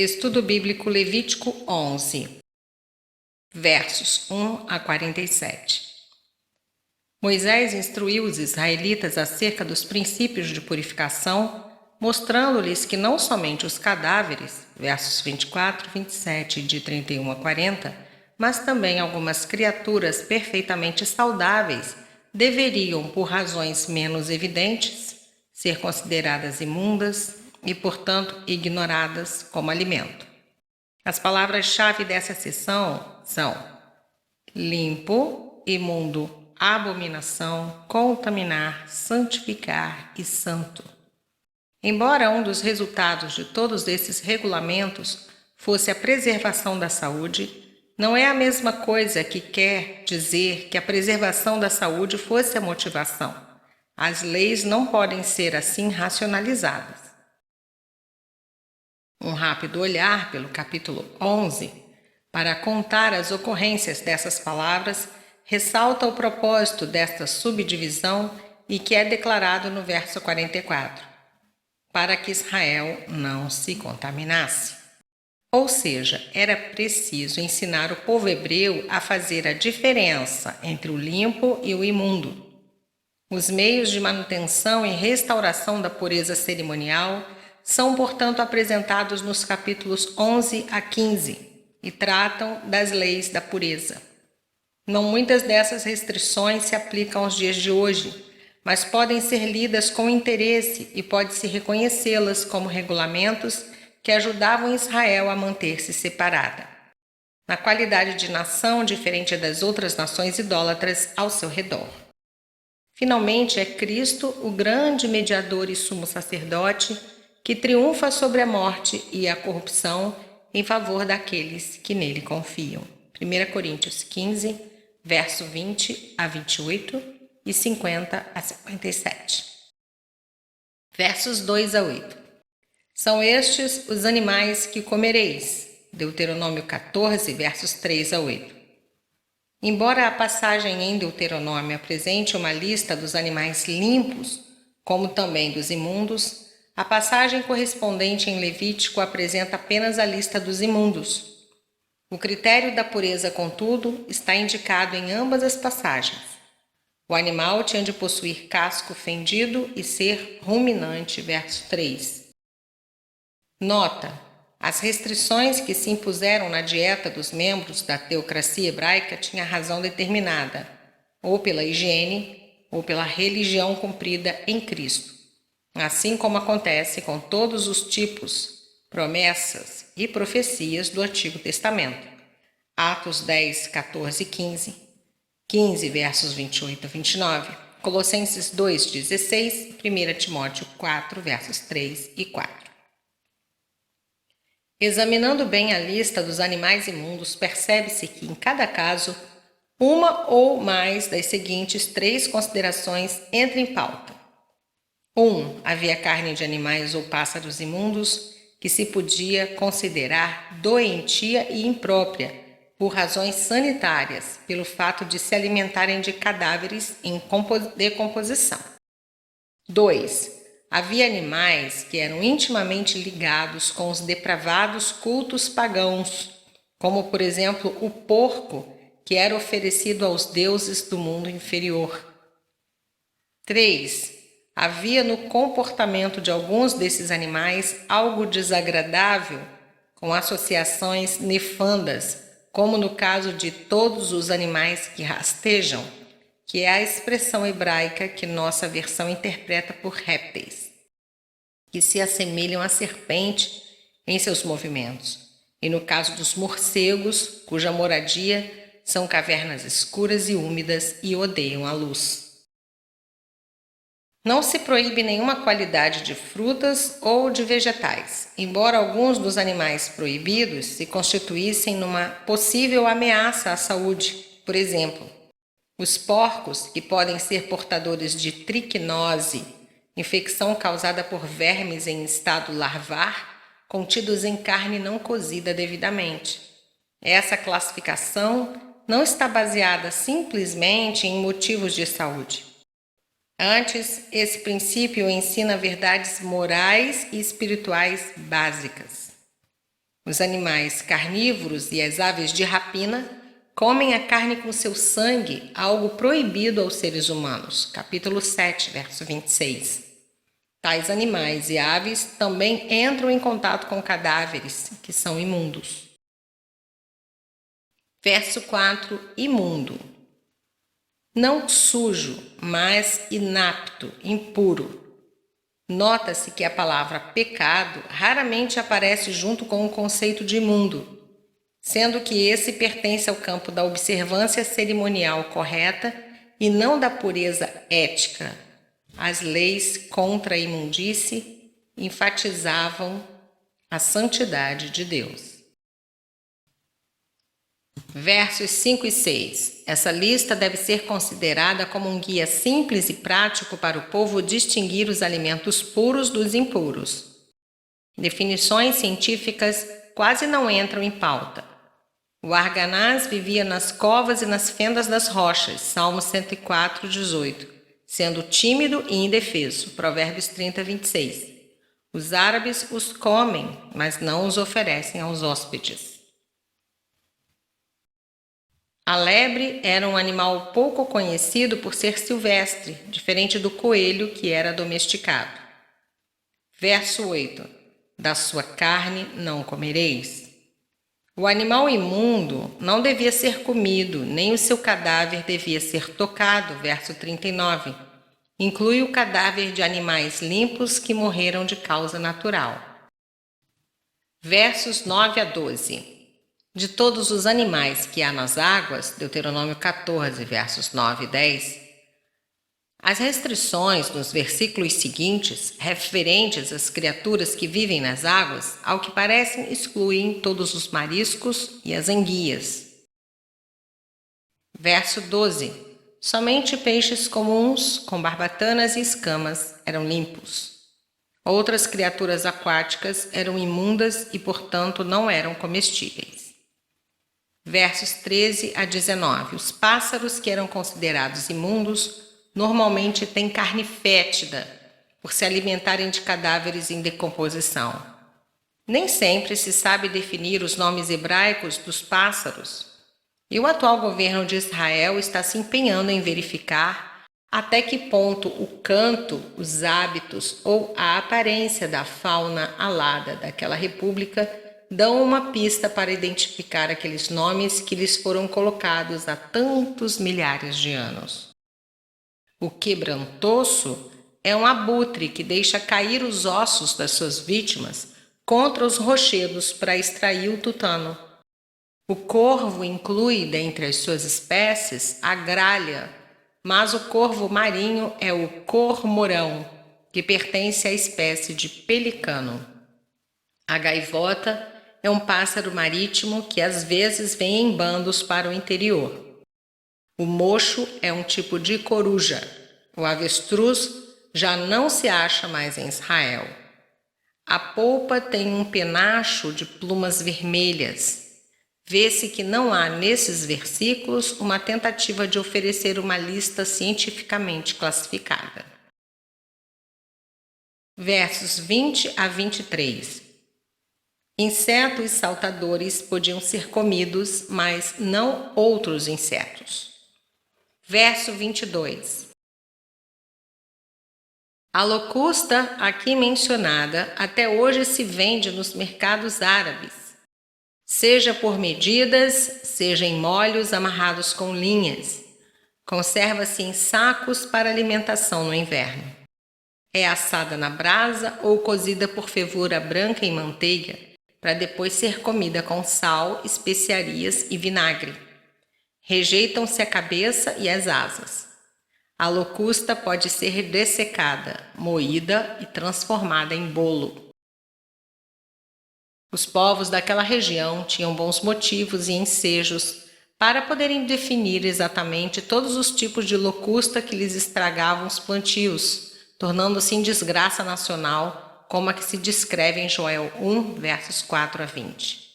Estudo Bíblico Levítico 11, versos 1 a 47. Moisés instruiu os israelitas acerca dos princípios de purificação, mostrando-lhes que não somente os cadáveres, versos 24, 27 e de 31 a 40, mas também algumas criaturas perfeitamente saudáveis deveriam, por razões menos evidentes, ser consideradas imundas e, portanto, ignoradas como alimento. As palavras-chave dessa seção são limpo, imundo, abominação, contaminar, santificar e santo. Embora um dos resultados de todos esses regulamentos fosse a preservação da saúde, não é a mesma coisa que quer dizer que a preservação da saúde fosse a motivação. As leis não podem ser assim racionalizadas. Um rápido olhar pelo capítulo 11 para contar as ocorrências dessas palavras ressalta o propósito desta subdivisão e que é declarado no verso 44, para que Israel não se contaminasse. Ou seja, era preciso ensinar o povo hebreu a fazer a diferença entre o limpo e o imundo. Os meios de manutenção e restauração da pureza cerimonial são, portanto, apresentados nos capítulos 11 a 15 e tratam das leis da pureza. Não muitas dessas restrições se aplicam aos dias de hoje, mas podem ser lidas com interesse e pode-se reconhecê-las como regulamentos que ajudavam Israel a manter-se separada, na qualidade de nação diferente das outras nações idólatras ao seu redor. Finalmente, é Cristo, o grande mediador e sumo sacerdote, que triunfa sobre a morte e a corrupção em favor daqueles que nele confiam. 1 Coríntios 15, verso 20 a 28 e 50 a 57. Versos 2 a 8. São estes os animais que comereis. Deuteronômio 14, versos 3 a 8. Embora a passagem em Deuteronômio apresente uma lista dos animais limpos, como também dos imundos, a passagem correspondente em Levítico apresenta apenas a lista dos imundos. O critério da pureza, contudo, está indicado em ambas as passagens. O animal tinha de possuir casco fendido e ser ruminante, verso 3. Nota: as restrições que se impuseram na dieta dos membros da teocracia hebraica tinham razão determinada, ou pela higiene, ou pela religião cumprida em Cristo. Assim como acontece com todos os tipos, promessas e profecias do Antigo Testamento. Atos 10, 14 e 15, 15 versos 28 a 29, Colossenses 2, 16, 1 Timóteo 4, versos 3 e 4. Examinando bem a lista dos animais imundos, percebe-se que, em cada caso, uma ou mais das seguintes 3 considerações entram em pauta. 1. Havia carne de animais ou pássaros imundos que se podia considerar doentia e imprópria por razões sanitárias, pelo fato de se alimentarem de cadáveres em decomposição. 2. Havia animais que eram intimamente ligados com os depravados cultos pagãos, como, por exemplo, o porco, que era oferecido aos deuses do mundo inferior. 3. Havia no comportamento de alguns desses animais algo desagradável, com associações nefandas, como no caso de todos os animais que rastejam, que é a expressão hebraica que nossa versão interpreta por répteis, que se assemelham à serpente em seus movimentos, e no caso dos morcegos, cuja moradia são cavernas escuras e úmidas e odeiam a luz. Não se proíbe nenhuma qualidade de frutas ou de vegetais, embora alguns dos animais proibidos se constituíssem numa possível ameaça à saúde. Por exemplo, os porcos, que podem ser portadores de triquinose, infecção causada por vermes em estado larvar, contidos em carne não cozida devidamente. Essa classificação não está baseada simplesmente em motivos de saúde. Antes, esse princípio ensina verdades morais e espirituais básicas. Os animais carnívoros e as aves de rapina comem a carne com seu sangue, algo proibido aos seres humanos. Capítulo 7, verso 26. Tais animais e aves também entram em contato com cadáveres, que são imundos. Verso 4. Imundo. Não sujo, mas inapto, impuro. Nota-se que a palavra pecado raramente aparece junto com o conceito de imundo, sendo que esse pertence ao campo da observância cerimonial correta e não da pureza ética. As leis contra a imundície enfatizavam a santidade de Deus. Versos 5 e 6. Essa lista deve ser considerada como um guia simples e prático para o povo distinguir os alimentos puros dos impuros. Definições científicas quase não entram em pauta. O Arganaz vivia nas covas e nas fendas das rochas, Salmo 104, 18, sendo tímido e indefeso, Provérbios 30, 26. Os árabes os comem, mas não os oferecem aos hóspedes. A lebre era um animal pouco conhecido por ser silvestre, diferente do coelho, que era domesticado. Verso 8. Da sua carne não comereis. O animal imundo não devia ser comido, nem o seu cadáver devia ser tocado. Verso 39. Inclui o cadáver de animais limpos que morreram de causa natural. Versos 9 a 12. De todos os animais que há nas águas, Deuteronômio 14, versos 9 e 10, as restrições nos versículos seguintes, referentes às criaturas que vivem nas águas, ao que parecem excluem todos os mariscos e as anguias. Verso 12. Somente peixes comuns, com barbatanas e escamas, eram limpos. Outras criaturas aquáticas eram imundas e, portanto, não eram comestíveis. Versos 13 a 19. Os pássaros que eram considerados imundos normalmente têm carne fétida, por se alimentarem de cadáveres em decomposição. Nem sempre se sabe definir os nomes hebraicos dos pássaros, e o atual governo de Israel está se empenhando em verificar até que ponto o canto, os hábitos ou a aparência da fauna alada daquela república dão uma pista para identificar aqueles nomes que lhes foram colocados há tantos milhares de anos. O quebrantoso é um abutre que deixa cair os ossos das suas vítimas contra os rochedos para extrair o tutano. O corvo inclui, dentre as suas espécies, a gralha, mas o corvo marinho é o cormorão, que pertence à espécie de pelicano. A gaivota é um pássaro marítimo que às vezes vem em bandos para o interior. O mocho é um tipo de coruja. O avestruz já não se acha mais em Israel. A polpa tem um penacho de plumas vermelhas. Vê-se que não há nesses versículos uma tentativa de oferecer uma lista cientificamente classificada. Versos 20 a 23. Insetos saltadores podiam ser comidos, mas não outros insetos. Verso 22. A locusta aqui mencionada até hoje se vende nos mercados árabes, seja por medidas, seja em molhos amarrados com linhas. Conserva-se em sacos para alimentação no inverno. É assada na brasa ou cozida por fervura branca em manteiga, para depois ser comida com sal, especiarias e vinagre. Rejeitam-se a cabeça e as asas. A locusta pode ser dessecada, moída e transformada em bolo. Os povos daquela região tinham bons motivos e ensejos para poderem definir exatamente todos os tipos de locusta que lhes estragavam os plantios, tornando-se em desgraça nacional, como a que se descreve em Joel 1, versos 4 a 20.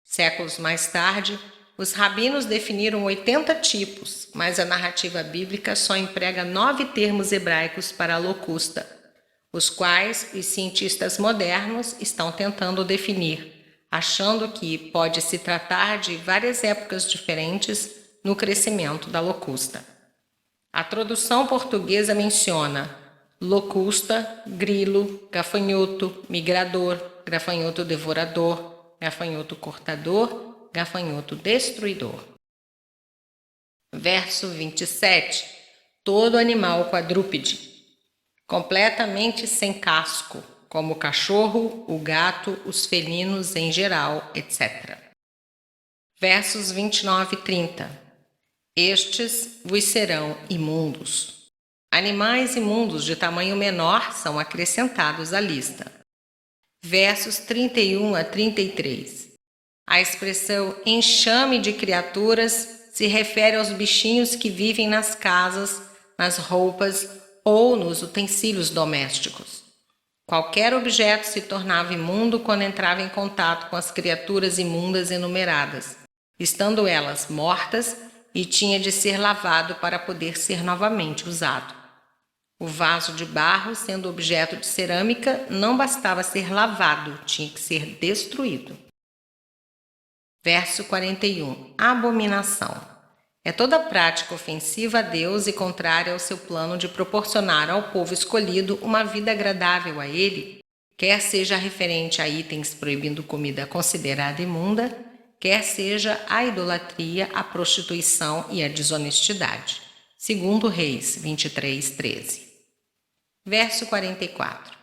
Séculos mais tarde, os rabinos definiram 80 tipos, mas a narrativa bíblica só emprega 9 termos hebraicos para a locusta, os quais os cientistas modernos estão tentando definir, achando que pode se tratar de várias épocas diferentes no crescimento da locusta. A tradução portuguesa menciona locusta, grilo, gafanhoto, migrador, gafanhoto devorador, gafanhoto cortador, gafanhoto destruidor. Verso 27. Todo animal quadrúpede, completamente sem casco, como o cachorro, o gato, os felinos em geral, etc. Versos 29 e 30. Estes vos serão imundos. Animais imundos de tamanho menor são acrescentados à lista. Versos 31 a 33. A expressão enxame de criaturas se refere aos bichinhos que vivem nas casas, nas roupas ou nos utensílios domésticos. Qualquer objeto se tornava imundo quando entrava em contato com as criaturas imundas enumeradas, estando elas mortas, e tinha de ser lavado para poder ser novamente usado. O vaso de barro, sendo objeto de cerâmica, não bastava ser lavado, tinha que ser destruído. Verso 41. Abominação. É toda prática ofensiva a Deus e contrária ao seu plano de proporcionar ao povo escolhido uma vida agradável a Ele, quer seja referente a itens proibindo comida considerada imunda, quer seja a idolatria, a prostituição e a desonestidade. Segundo Reis 23:13. Verso 44.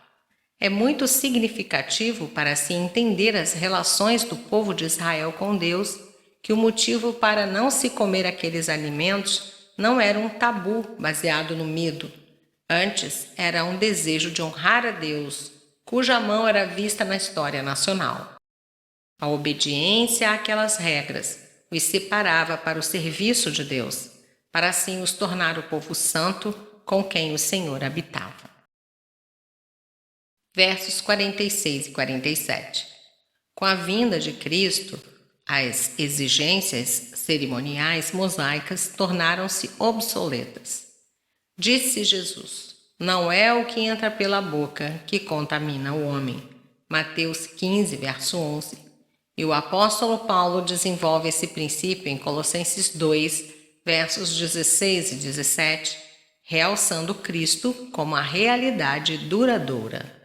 É muito significativo para se entender as relações do povo de Israel com Deus que o motivo para não se comer aqueles alimentos não era um tabu baseado no medo. Antes, era um desejo de honrar a Deus, cuja mão era vista na história nacional. A obediência àquelas regras os separava para o serviço de Deus, para assim os tornar o povo santo com quem o Senhor habitava. Versos 46 e 47. Com a vinda de Cristo, as exigências cerimoniais mosaicas tornaram-se obsoletas. Disse Jesus: não é o que entra pela boca que contamina o homem. Mateus 15, verso 11. E o apóstolo Paulo desenvolve esse princípio em Colossenses 2, versos 16 e 17, realçando Cristo como a realidade duradoura.